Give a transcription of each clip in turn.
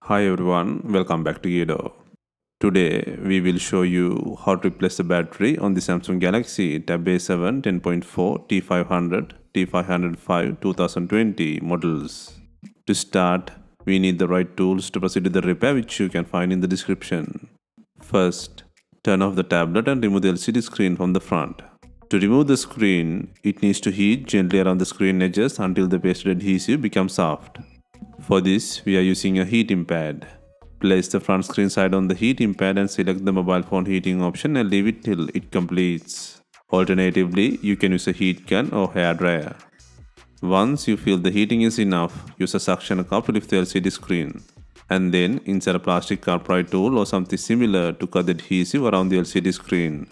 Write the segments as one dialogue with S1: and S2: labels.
S1: Hi everyone, welcome back to DYOR. Today we will show you how to replace the battery on the Samsung Galaxy Tab A7 10.4 T500 T505 2020 models. To start, we need the right tools to proceed with the repair, which you can find in the description. First, turn off the tablet and remove the LCD screen from the front. To remove the screen, it needs to heat gently around the screen edges until the pasted adhesive becomes soft. For this, we are using a heating pad. Place the front screen side on the heating pad and select the mobile phone heating option and leave it till it completes. Alternatively, you can use a heat gun or hair dryer. Once you feel the heating is enough, use a suction cup to lift the LCD screen. And then insert a plastic upright tool or something similar to cut the adhesive around the LCD screen.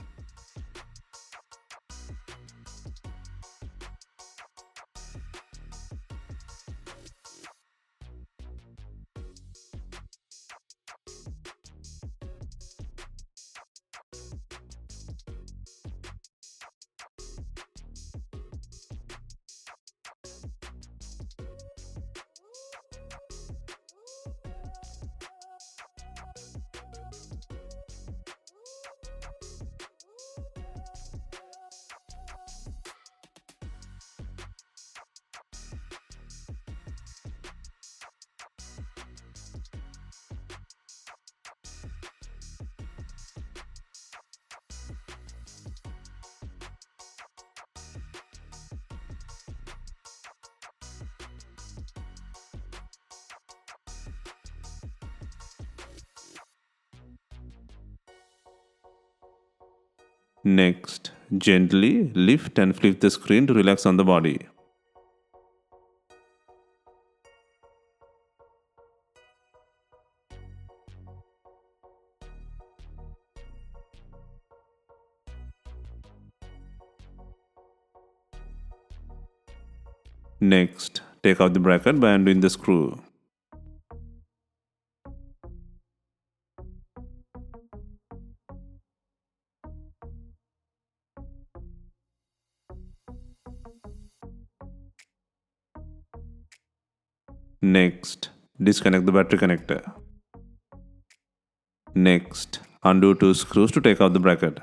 S1: Next, gently lift and flip the screen to relax on the body. Next, take out the bracket by undoing the screw. Next, disconnect the battery connector. Next, undo two screws to take out the bracket.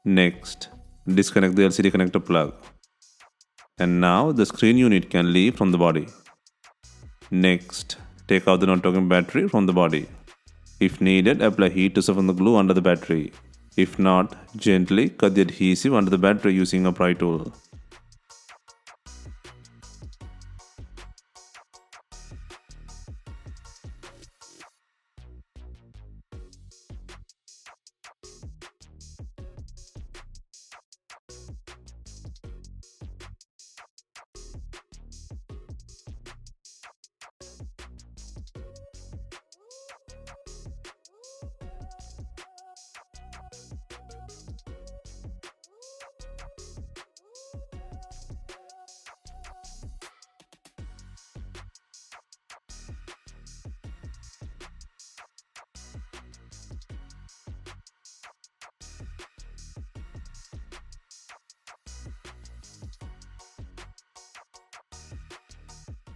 S1: Next, disconnect the LCD connector plug. And now the screen unit can leave from the body. Next, take out the non-talking battery from the body. If needed, apply heat to soften the glue under the battery. If not, gently cut the adhesive under the battery using a pry tool.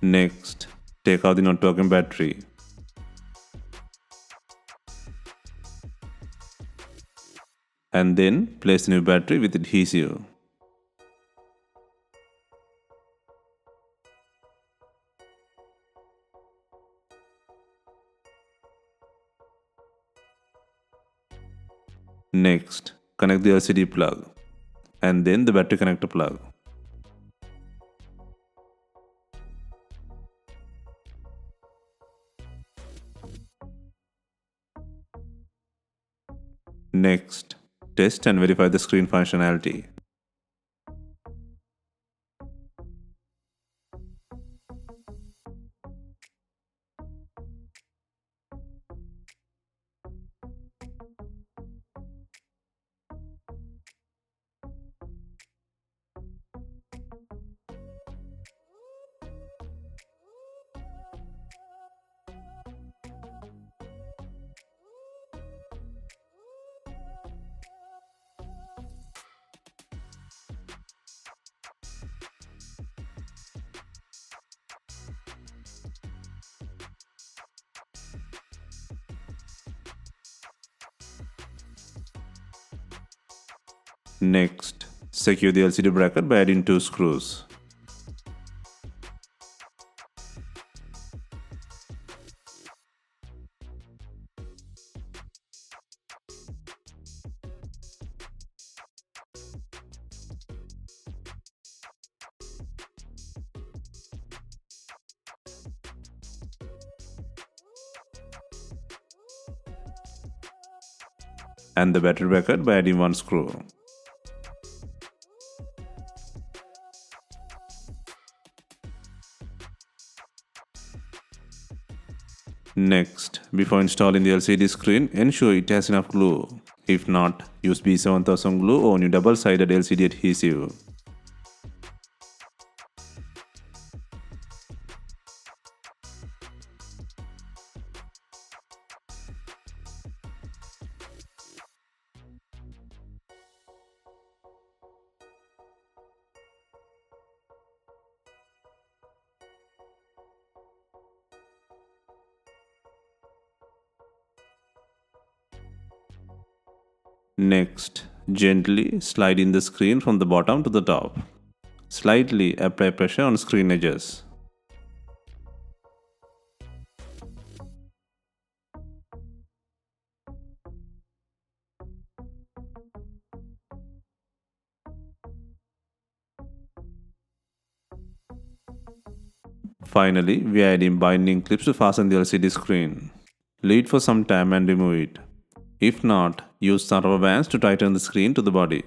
S1: Next, take out the non-talking battery. And then place the new battery with adhesive. Next, connect the LCD plug and then the battery connector plug. Next, test and verify the screen functionality. Next, secure the LCD bracket by adding 2 screws. And the battery bracket by adding 1 screw. Next, before installing the LCD screen, ensure it has enough glue. If not, use B7000 glue or new double-sided LCD adhesive. Next, gently slide in the screen from the bottom to the top. Slightly apply pressure on screen edges. Finally, we are adding binding clips to fasten the LCD screen. Leave it for some time and remove it. If not, use some rubber bands to tighten the screen to the body.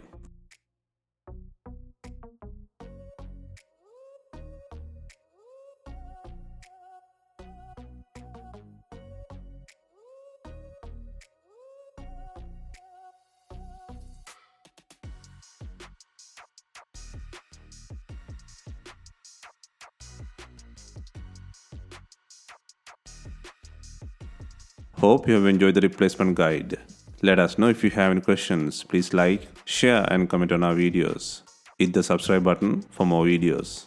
S1: Hope you have enjoyed the replacement guide. Let us know if you have any questions. Please like, share and comment on our videos. Hit the subscribe button for more videos.